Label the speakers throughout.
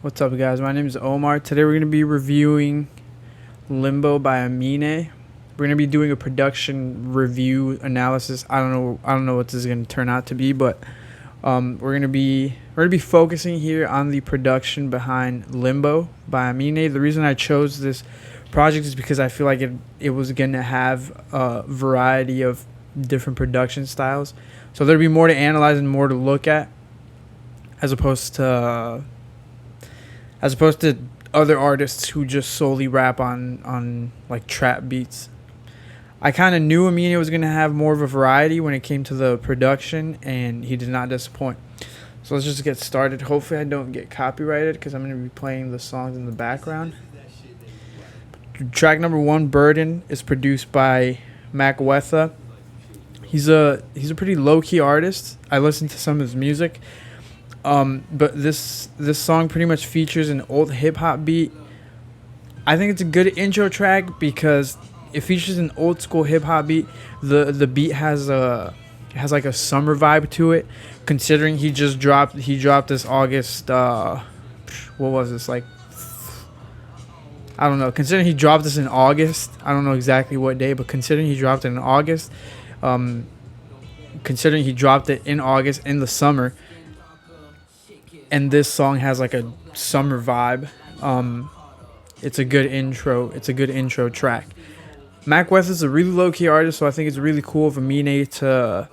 Speaker 1: What's up, guys? My name is Omar. Today we're going to be reviewing Limbo by Aminé. We're going to be doing a production review analysis. I don't know what this is going to turn out to be, but we're going to be focusing here on the production behind Limbo by Aminé. The reason I chose this project is because I feel like it was going to have a variety of different production styles. So there'd be more to analyze and more to look at as opposed to other artists who just solely rap on like trap beats. I kind of knew Aminé was going to have more of a variety when it came to the production, and he did not disappoint. So let's just get started. Hopefully I don't get copyrighted because I'm going to be playing the songs in the background. Track number 1, Burden, is produced by Mac Wetha. He's a pretty low-key artist. I listened to some of his music. But this song pretty much features an old hip hop beat. I think it's a good intro track because it features an old school hip hop beat. The beat has like a summer vibe to it. Considering he dropped this August. What was this, like? I don't know. Considering he dropped this in August, I don't know exactly what day, but considering he dropped it in August, considering he dropped it in August in the summer. And this song has like a summer vibe. It's a good intro. It's a good intro track. Mac West is a really low key artist, so I think it's really cool of Aminé to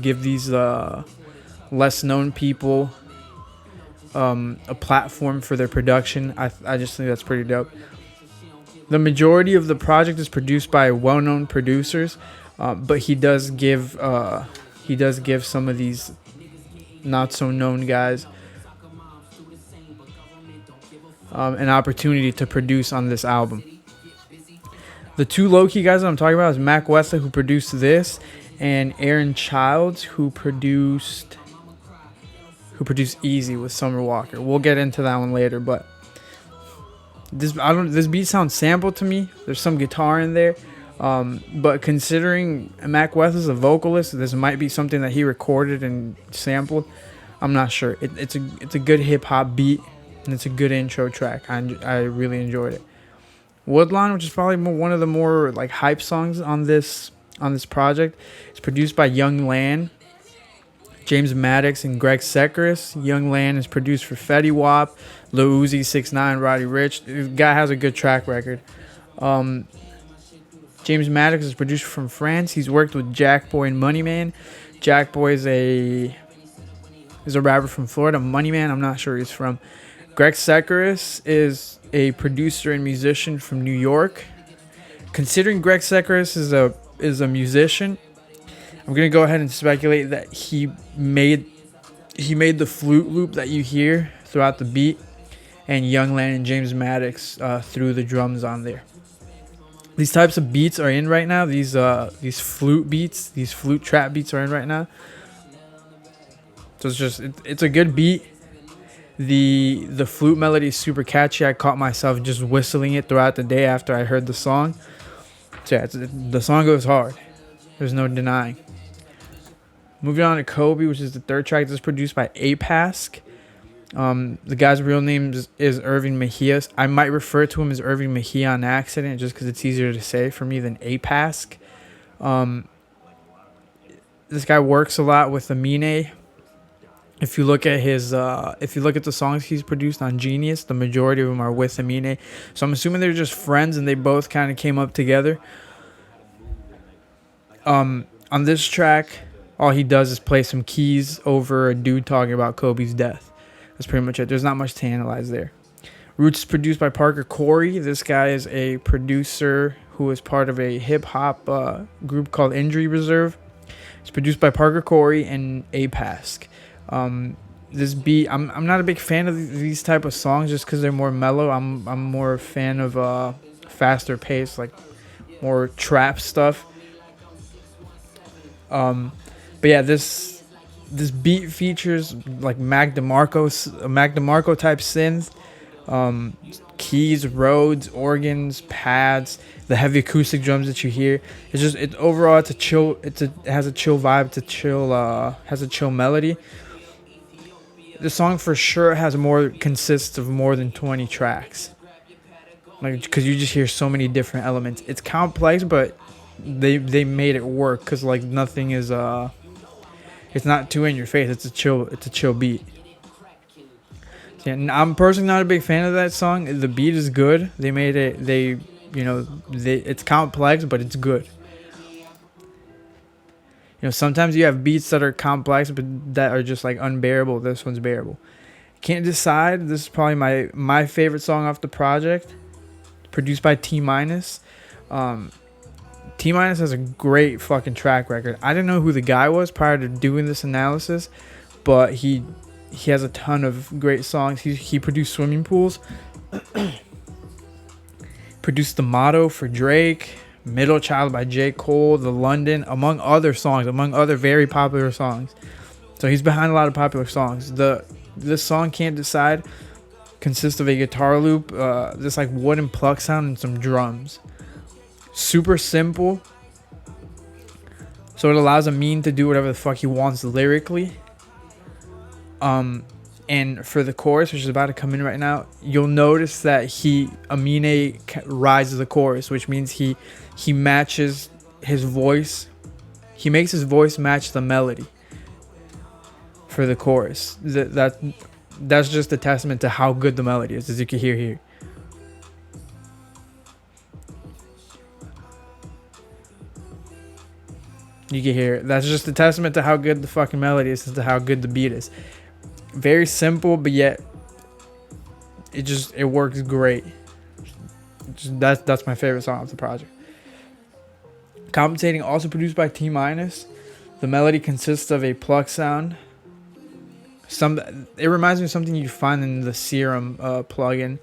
Speaker 1: give these less known people a platform for their production. I just think that's pretty dope. The majority of the project is produced by well known producers, but he does give some of these not so known guys an opportunity to produce on this album. The two low-key guys that I'm talking about is Mac Wetha, who produced this, and Aaron Childs, who produced Easy with Summer Walker. We'll get into that one later, but this beat sounds sampled to me. There's some guitar in there. But considering Mac West is a vocalist, this might be something that he recorded and sampled. I'm not sure. It's a good hip hop beat, and it's a good intro track. I really enjoyed it. Woodlawn, which is probably one of the more like hype songs on this project, is produced by Young Lan, James Maddox, and Greg Sekaris. Young Lan is produced for Fetty Wap, Lil Uzi, 6ix9ine, Roddy Ricch. This guy has a good track record. James Maddox is a producer from France. He's worked with Jackboy and Moneyman. Jackboy is a rapper from Florida. Moneyman, I'm not sure where he's from. Greg Sekaris is a producer and musician from New York. Considering Greg Sekaris is a musician, I'm gonna go ahead and speculate that he made the flute loop that you hear throughout the beat, and Young Lan and James Maddox threw the drums on there. These types of beats are in right now. These flute beats, these flute trap beats are in right now. So it's a good beat. The flute melody is super catchy. I caught myself just whistling it throughout the day after I heard the song. So yeah, the song goes hard. There's no denying. Moving on to Kobe, which is the third track. This is produced by Apask. The guy's real name is Irving Mejia. I might refer to him as Irving Mejia on accident just because it's easier to say for me than Apask. This guy works a lot with Aminé. If you look at the songs he's produced on Genius, the majority of them are with Aminé. So I'm assuming they're just friends and they both kind of came up together. On this track, all he does is play some keys over a dude talking about Kobe's death. That's pretty much it. There's not much to analyze there. Roots is produced by Parker Corey. This guy is a producer who is part of a hip-hop group called Injury Reserve. It's produced by Parker Corey and Apask. This beat, I'm not a big fan of these type of songs just because they're more mellow. I'm more a fan of faster pace, like more trap stuff. But yeah, this beat features like Mac DeMarco type synth, keys, Rhodes, organs, pads, the heavy acoustic drums that you hear. Overall it's a chill. It has a chill vibe. Has a chill melody. The song for sure consists of more than 20 tracks. Like, because you just hear so many different elements. It's complex, but they made it work. Cause like nothing is it's not too in your face. It's a chill beat. Yeah, I'm personally not a big fan of that song. The beat is good. They made it. It's complex, but it's good. Sometimes you have beats that are complex, but that are just like unbearable. This one's bearable. Can't decide. This is probably my favorite song off the project. Produced by T Minus. T Minus has a great fucking track record. I didn't know who the guy was prior to doing this analysis, but he has a ton of great songs. He produced Swimming Pools. Produced The Motto for Drake. Middle Child by J. Cole, The London, among other very popular songs. So he's behind a lot of popular songs. This song, Can't Decide, consists of a guitar loop, this like wooden pluck sound, and some drums. Super simple. So it allows Amin to do whatever the fuck he wants lyrically. And for the chorus, which is about to come in right now, you'll notice that Aminé rides the chorus, which means he matches his voice. He makes his voice match the melody for the chorus. That's just a testament to how good the melody is, as you can hear here. You can hear it. That's just a testament to how good the fucking melody is, and to how good the beat is. Very simple, but yet it works great. That's my favorite song of the project. Compensating, also produced by T Minus. The melody consists of a pluck sound. It reminds me of something you find in the Serum plugin.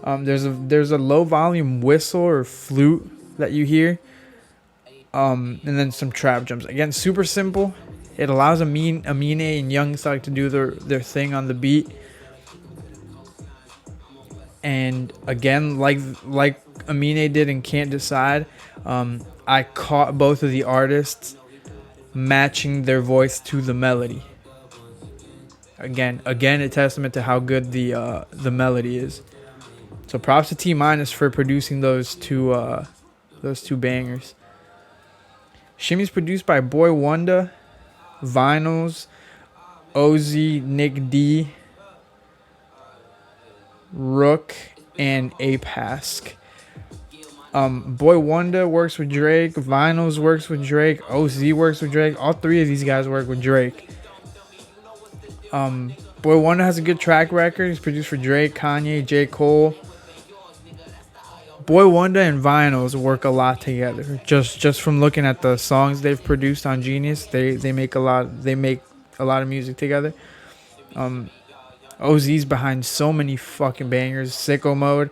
Speaker 1: There's a low volume whistle or flute that you hear. And then some trap jumps. Again, super simple. It allows Aminé and Young Thug to do their thing on the beat. And again, like Aminé did and Can't Decide, I caught both of the artists matching their voice to the melody. Again, a testament to how good the melody is. So props to T Minus for producing those two bangers. Shimmy's produced by Boy Wonder, Vinyls, Ozzy, Nick D, Rook, and Apask. Boy Wonder works with Drake. Vinyls works with Drake. OZ works with Drake. All three of these guys work with Drake. Boy Wonder has a good track record. He's produced for Drake, Kanye, J. Cole. Boy Wonder and Vinyls work a lot together. Just from looking at the songs they've produced on Genius, they make a lot of music together. OZ's behind so many fucking bangers. Sicko Mode,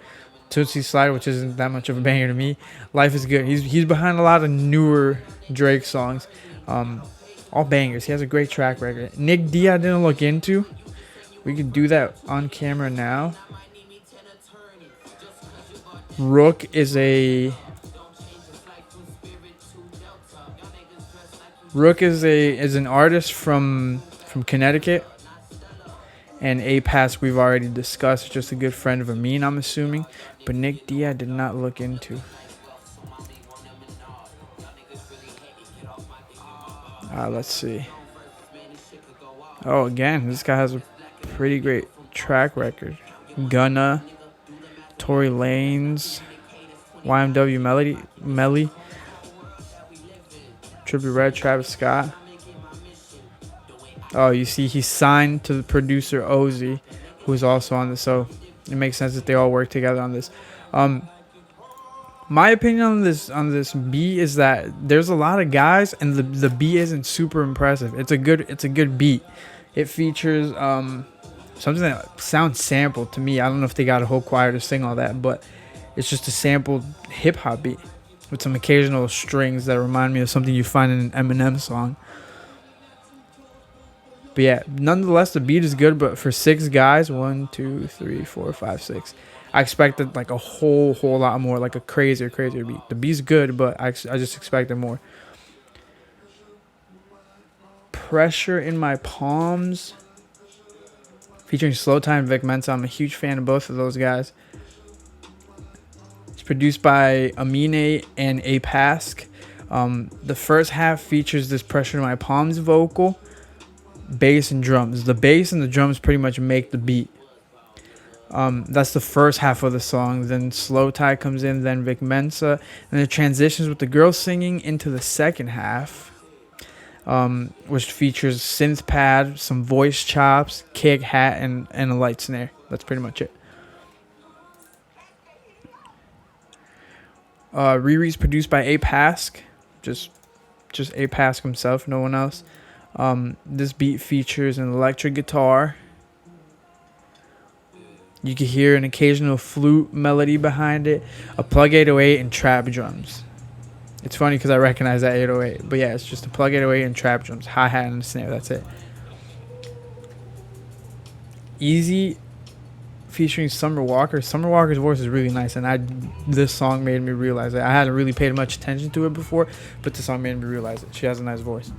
Speaker 1: Tootsie Slide, which isn't that much of a banger to me. Life is Good. He's behind a lot of newer Drake songs. All bangers. He has a great track record. Nick D I didn't look into. We could do that on camera now. Rook is an artist from Connecticut. And Apask we've already discussed, just a good friend of Amin, I'm assuming. But Nick D I did not look into. Let's see. Oh, again, this guy has a pretty great track record. Gunna, Tory Lanez, YMW Melly, Trippie Redd, Travis Scott. Oh, you see, he's signed to the producer Ozzy, who's also on this, so it makes sense that they all work together on this. My opinion on this beat is that there's a lot of guys, and the beat isn't super impressive. It's a good beat. It features something that sounds sampled to me. I don't know if they got a whole choir to sing all that, but it's just a sampled hip hop beat with some occasional strings that remind me of something you find in an Eminem song. But yeah, nonetheless, the beat is good. But for 6 guys, 1, 2, 3, 4, 5, 6, I expected like a whole lot more, like a crazier beat. The beat's good, but I just expected more. Pressure in My Palms featuring Slow Time and Vic Mensa. I'm a huge fan of both of those guys. It's produced by Aminé and Apask. The first half features this Pressure in My Palms vocal, bass, and drums. The bass and the drums pretty much make the beat. That's the first half of the song. Then Slow Tie comes in, then Vic Mensa, and it transitions with the girls singing into the second half, which features synth pad, some voice chops, kick, hat, and a light snare. That's pretty much it. Riri's produced by Apask, just Apask himself, no one else. This beat features an electric guitar. You can hear an occasional flute melody behind it, a plug 808, and trap drums. It's funny because I recognize that 808. But yeah, it's just a plug 808 and trap drums, hi-hat, and a snare. That's it. Easy featuring Summer Walker. Summer Walker's voice is really nice, and this song made me realize it. I hadn't really paid much attention to it before, but this song made me realize it. She has a nice voice.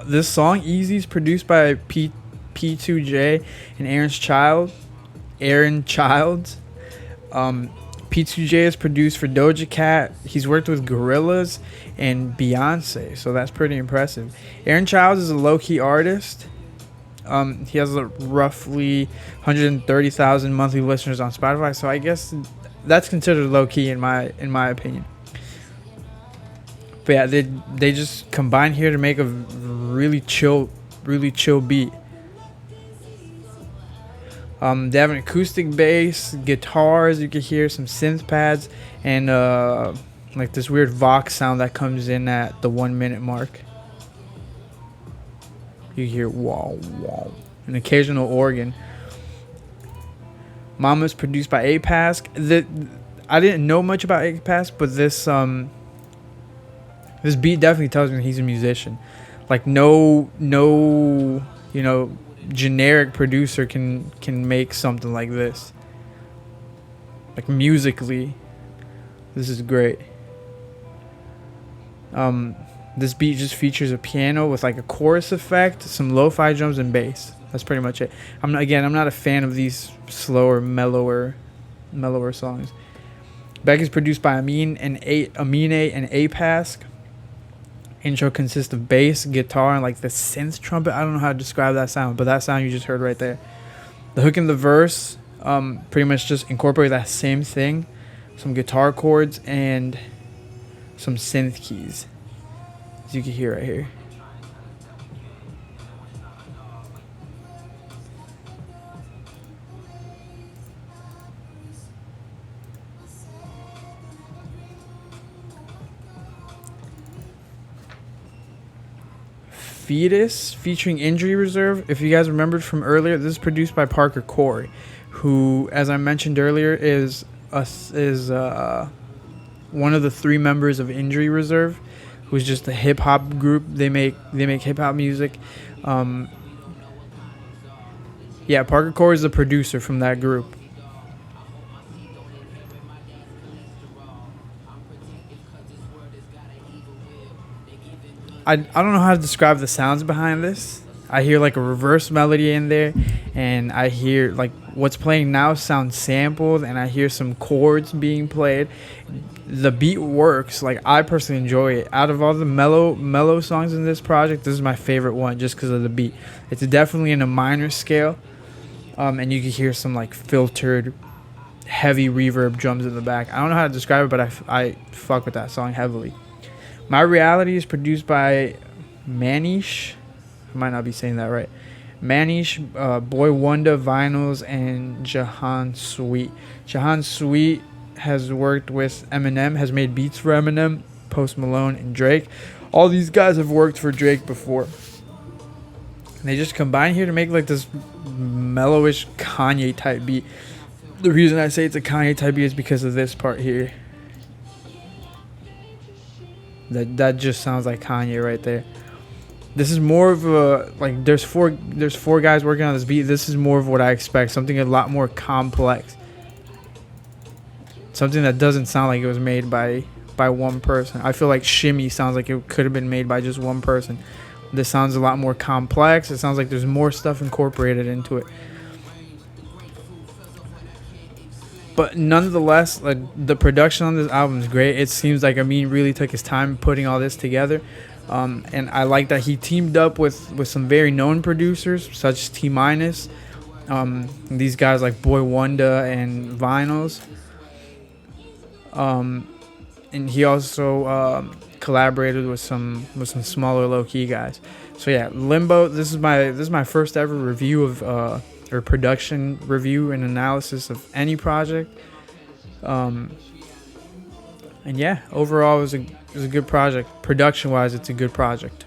Speaker 1: This song, Easy, is produced by P2J and Aaron Childs. P2J is produced for Doja Cat. He's worked with Gorillaz and Beyonce, so that's pretty impressive. Aaron Childs is a low-key artist. He has roughly 130,000 monthly listeners on Spotify, so I guess that's considered low-key in my opinion. But yeah, they just combine here to make a really chill beat. They have an acoustic bass, guitars, you can hear some synth pads, and like this weird Vox sound that comes in at the 1 minute mark. You hear wow, wow, an occasional organ. Mama's produced by Apask. I didn't know much about Apask, but this beat definitely tells me he's a musician. Like no, generic producer can make something like this. Like musically, this is great. This beat just features a piano with like a chorus effect, some lo-fi drums, and bass. That's pretty much it. I'm not a fan of these slower, mellower songs. Beck is produced by Aminé and Apask. Intro consists of bass, guitar, and like the synth trumpet. I don't know how to describe that sound, but that sound you just heard right there. The hook and the verse pretty much just incorporate that same thing. Some guitar chords and some synth keys, as you can hear right here. Fetus featuring Injury Reserve. If you guys remembered from earlier, this is produced by Parker Corey, who, as I mentioned earlier, is one of the 3 members of Injury Reserve, who's just a hip hop group. They make hip hop music. Parker Corey is the producer from that group. I don't know how to describe the sounds behind this. I hear like a reverse melody in there, and I hear like what's playing now sounds sampled, and I hear some chords being played. The beat works. Like, I personally enjoy it. Out of all the mellow songs in this project, this is my favorite one just because of the beat. It's definitely in a minor scale, and you can hear some like filtered, heavy reverb drums in the back. I don't know how to describe it, but I fuck with that song heavily. My Reality is produced by Manish. I might not be saying that right. Manish, Boy Wonder, Vinyls, and Jahan Sweet. Jahan Sweet has worked with Eminem, has made beats for Eminem, Post Malone, and Drake. All these guys have worked for Drake before. And they just combine here to make like this mellowish Kanye type beat. The reason I say it's a Kanye type beat is because of this part here. That just sounds like Kanye right there. This is more of a, like, there's four guys working on this beat. This is more of what I expect, something a lot more complex. something that doesn't sound like it was made by one person. I feel like Shimmy sounds like it could have been made by just one person. This sounds a lot more complex. It sounds like there's more stuff incorporated into it. But nonetheless, like, the production on this album is great. It seems like Amin really took his time putting all this together. And I like that he teamed up with some very known producers, such as T Minus. These guys like Boy Wonder and Vinyls. And he also collaborated with some smaller low key guys. So yeah, Limbo. This is my first ever review of or production review and analysis of any project. And yeah, overall it was a good project. Production wise, it's a good project.